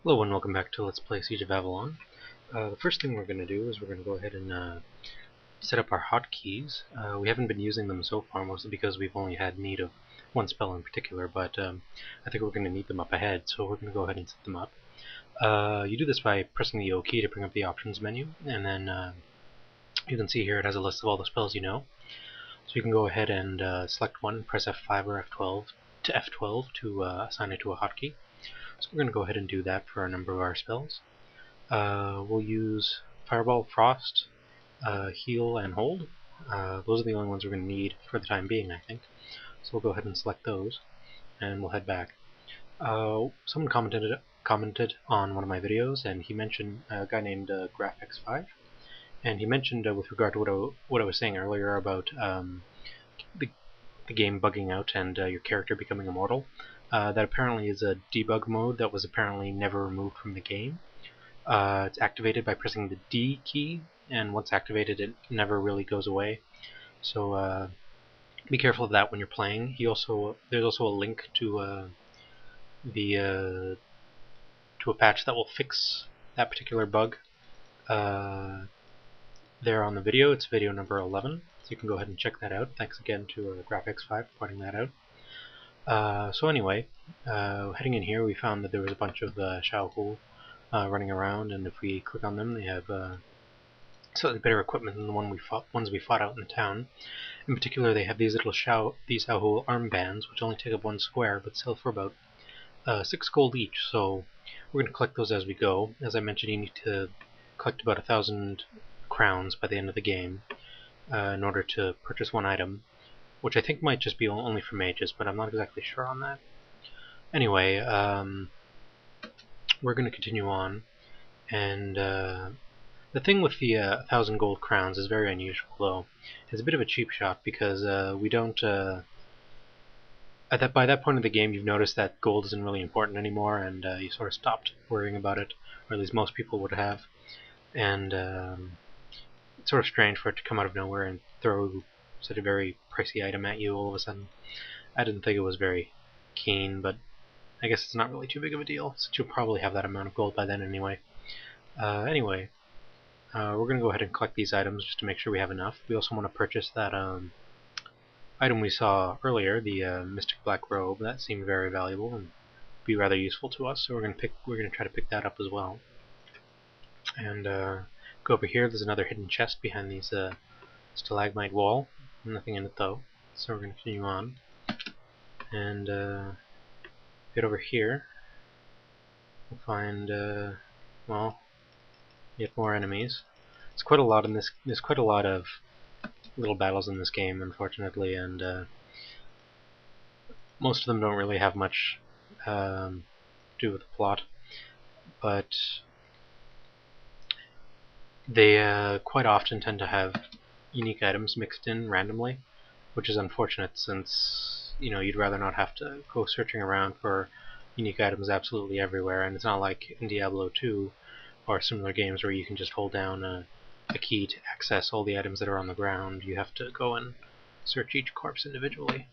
Hello and welcome back to Let's Play Siege of Avalon. The first thing we're going to do is we're going to go ahead and set up our hotkeys. We haven't been using them so far, mostly because we've only had need of one spell in particular, but I think we're going to need them up ahead, so we're going to go ahead and set them up. You do this by pressing the O key to bring up the options menu, and then you can see here it has a list of all the spells you know. So you can go ahead and select one, press F5 or F12 to assign it to a hotkey. So we're going to go ahead and do that for a number of our spells. We'll use Fireball, Frost, Heal, and Hold. Those are the only ones we're going to need for the time being, I think. So we'll go ahead and select those, and we'll head back. Someone commented on one of my videos, and he mentioned a guy named Graphics5, and he mentioned with regard to what I was saying earlier about the game bugging out and your character becoming immortal. That apparently is a debug mode that was apparently never removed from the game. It's activated by pressing the D key, and once activated it never really goes away. So be careful of that when you're playing. There's also a link to to a patch that will fix that particular bug there on the video. It's video number 11, so you can go ahead and check that out. Thanks again to Graphics5 for pointing that out. So anyway, heading in here we found that there was a bunch of Xiaohu running around, and if we click on them they have slightly better equipment than the ones we fought out in the town. In particular, they have these little Xiaohu armbands, which only take up 1 square, but sell for about 6 gold each, so we're going to collect those as we go. As I mentioned, you need to collect about 1,000 crowns by the end of the game in order to purchase one item, which I think might just be only for mages, but I'm not exactly sure on that. Anyway, we're going to continue on, and the thing with the 1,000 gold crowns is very unusual, though. It's a bit of a cheap shot because we don't. By that point of the game, you've noticed that gold isn't really important anymore, and you sort of stopped worrying about it, or at least most people would have. And it's sort of strange for it to come out of nowhere and throw such a very pricey item at you all of a sudden. I didn't think it was very keen, but I guess it's not really too big of a deal, since you'll probably have that amount of gold by then anyway. Anyway, we're going to go ahead and collect these items just to make sure we have enough. We also want to purchase that item we saw earlier, the Mystic Black Robe. That seemed very valuable and be rather useful to us, so we're going to try to pick that up as well. And go over here. There's another hidden chest behind these stalagmite wall. Nothing in it though, so we're going to continue on. And get over here. We'll find well, yet more enemies. There's quite a lot in this. There's quite a lot of little battles in this game, unfortunately, and most of them don't really have much to do with the plot, but they quite often tend to have unique items mixed in randomly, which is unfortunate since you'd rather not have to go searching around for unique items absolutely everywhere, and it's not like in Diablo 2 or similar games where you can just hold down a key to access all the items that are on the ground. You have to go and search each corpse individually.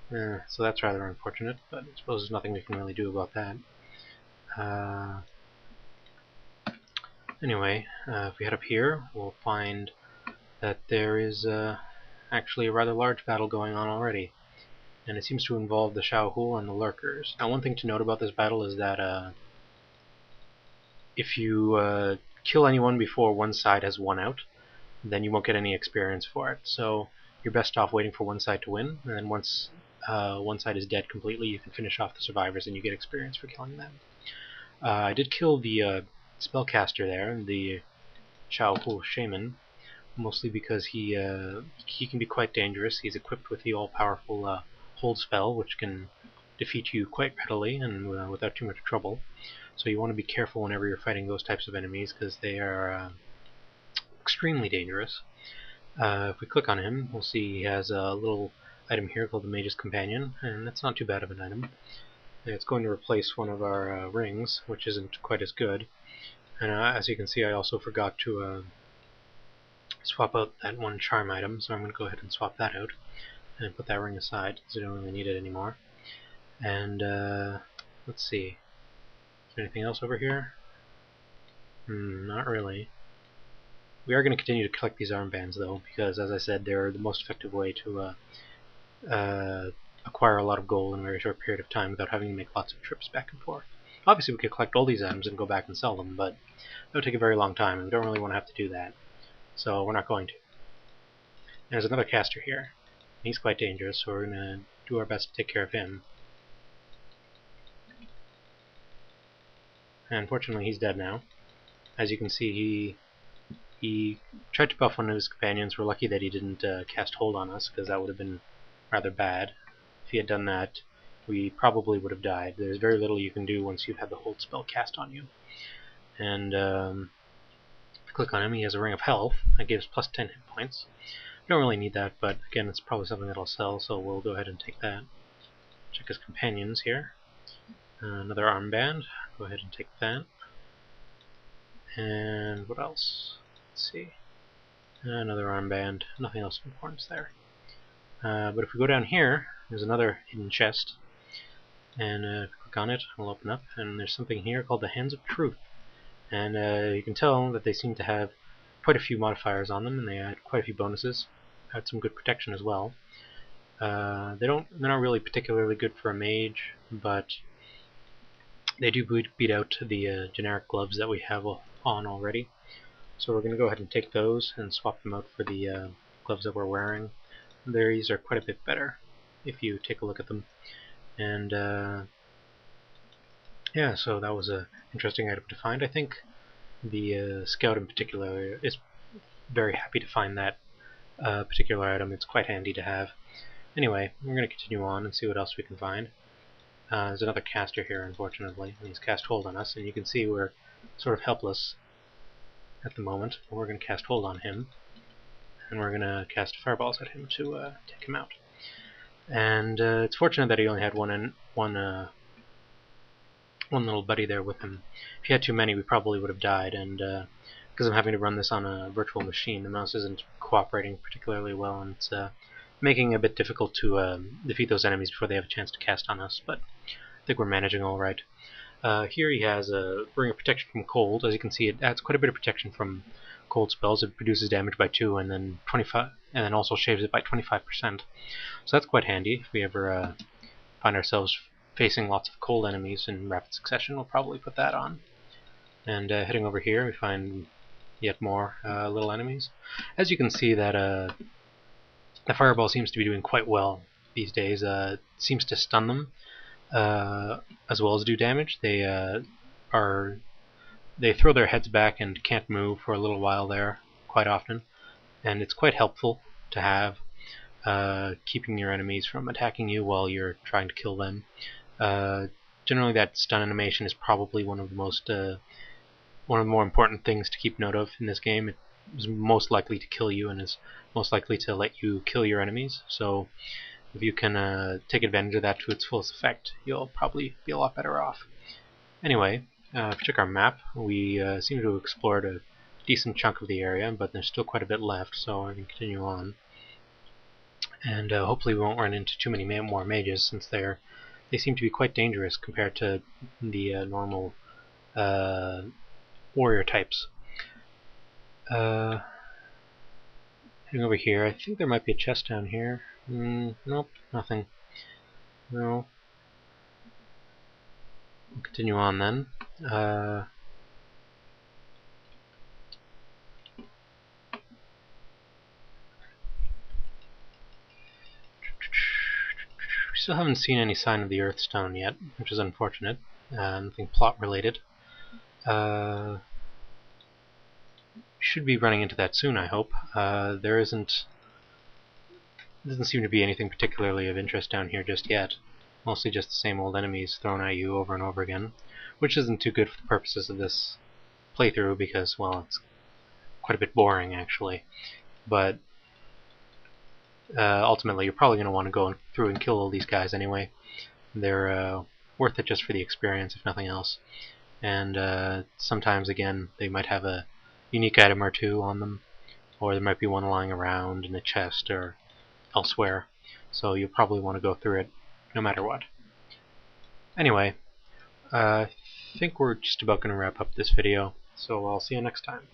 So that's rather unfortunate, but I suppose there's nothing we can really do about that. Anyway, if we head up here, we'll find that there is actually a rather large battle going on already, and it seems to involve the Xiaohu and the Lurkers. Now, one thing to note about this battle is that if you kill anyone before one side has won out, then you won't get any experience for it. So you're best off waiting for one side to win, and then once one side is dead completely, you can finish off the survivors and you get experience for killing them. I did kill the spellcaster there, the Xiaohu Shaman, mostly because he can be quite dangerous. He's equipped with the all-powerful hold spell, which can defeat you quite readily and without too much trouble. So you want to be careful whenever you're fighting those types of enemies, because they are extremely dangerous. If we click on him, we'll see he has a little item here called the Mage's Companion, and that's not too bad of an item. It's going to replace one of our rings, which isn't quite as good. And as you can see, I also forgot to swap out that one charm item, so I'm going to go ahead and swap that out and put that ring aside because I don't really need it anymore. And let's see. there anything else over here? Not really. We are going to continue to collect these armbands, though, because, as I said, they're the most effective way to acquire a lot of gold in a very short period of time without having to make lots of trips back and forth. Obviously, we could collect all these items and go back and sell them, but that would take a very long time, and we don't really want to have to do that. So we're not going to. There's another caster here. He's quite dangerous, so we're going to do our best to take care of him. And unfortunately, he's dead now. As you can see, he tried to buff one of his companions. We're lucky that he didn't cast hold on us, because that would have been rather bad. If he had done that, we probably would have died. There's very little you can do once you've had the hold spell cast on you. And click on him, he has a ring of health. That gives plus 10 hit points. We don't really need that, but again, it's probably something that'll sell, so we'll go ahead and take that. Check his companions here. Another armband. Go ahead and take that. And what else? Let's see. Another armband. Nothing else of importance there. But if we go down here, there's another hidden chest. And if we click on it, it'll open up. And there's something here called the Hands of Truth. And you can tell that they seem to have quite a few modifiers on them, and they add quite a few bonuses. Add some good protection as well. They're not really particularly good for a mage, but they do beat out the generic gloves that we have on already. So we're going to go ahead and take those and swap them out for the gloves that we're wearing. These are quite a bit better if you take a look at them. And yeah, so that was an interesting item to find. I think the scout in particular is very happy to find that particular item. It's quite handy to have. Anyway, we're going to continue on and see what else we can find. There's another caster here, unfortunately, and he's cast hold on us, and you can see we're sort of helpless at the moment. We're going to cast hold on him, and we're going to cast fireballs at him to take him out. And it's fortunate that he only had one little buddy there with him. If he had too many, we probably would have died, and because I'm having to run this on a virtual machine, the mouse isn't cooperating particularly well, and it's making it a bit difficult to defeat those enemies before they have a chance to cast on us, but I think we're managing all right. Here he has a ring of protection from cold. As you can see, it adds quite a bit of protection from cold spells. It reduces damage by 2 and then 25, and then also shaves it by 25%. So that's quite handy if we ever find ourselves facing lots of cold enemies in rapid succession. We'll probably put that on. And heading over here, we find yet more little enemies. As you can see, that the fireball seems to be doing quite well these days. It seems to stun them as well as do damage. They throw their heads back and can't move for a little while there, quite often, and it's quite helpful to have, keeping your enemies from attacking you while you're trying to kill them. Generally, that stun animation is probably one of the more important things to keep note of in this game. It is most likely to kill you and is most likely to let you kill your enemies. So if you can take advantage of that to its fullest effect, you'll probably be a lot better off. Anyway, if we check our map, we seem to have explored a decent chunk of the area, but there's still quite a bit left, so we're going to continue on. And hopefully we won't run into too many more mages, since they seem to be quite dangerous compared to the normal warrior types. Heading over here, I think there might be a chest down here. Nope, nothing. No. We'll continue on then. We still haven't seen any sign of the Earthstone yet, which is unfortunate. Nothing plot related. Should be running into that soon, I hope. There doesn't seem to be anything particularly of interest down here just yet. Mostly just the same old enemies thrown at you over and over again, which isn't too good for the purposes of this playthrough because, well, it's quite a bit boring actually. But ultimately, you're probably going to want to go through and kill all these guys anyway. They're worth it just for the experience, if nothing else. And sometimes, again, they might have a unique item or two on them, or there might be one lying around in a chest or elsewhere, so you'll probably want to go through it no matter what. Anyway, I think we're just about going to wrap up this video, so I'll see you next time.